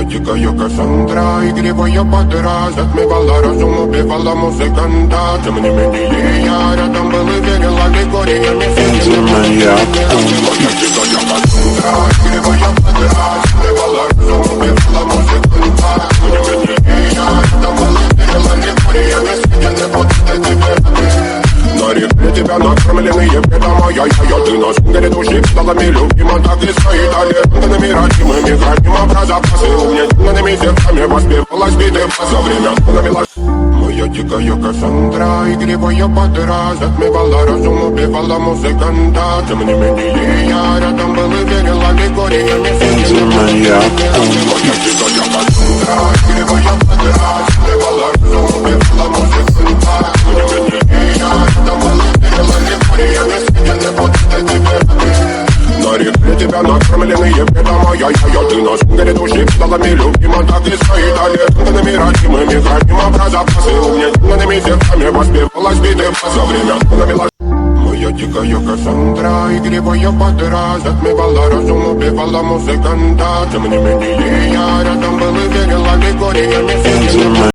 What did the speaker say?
дикая Кассандра, игривая подра, затмевала разум, убивала музыканта. Тем не менее я рядом был и верил аллегориями. Моя дикая Кассандра, игривая подра, затмевала разум, убивала музыканта. Тем не менее я рядом был и верил аллегориями. Съедены вот эти на реке тебя накормленные предома. Я ты на сунгере души сталами любима. Так и стоит аллергенными родимыми храним про запасы. Угнетенными сердцами воспевалась битва за время навелась. Моя дикая Кассандра, игривая подра, затмевала разум, убивала музыканта. Тем не менее я рядом был и верил аллегориями. Моя дикая Кассандра, игривая подра, затмевала разум, убивала музыканта. Тем не менее я рядом был и верил аллегориями. Съедены вот эти веры. На реке тебя накормленные предома. Я ты на сунгере души сталами любима. Так и стоит аллергенными родимыми храним про запасы. Угнетенными сердцами воспевалась битва за время навелась. Моя дикая Кассандра, игривая подра, затмевала разум, убивала музыканта. Тем не менее я рядом был и верил аллегориями.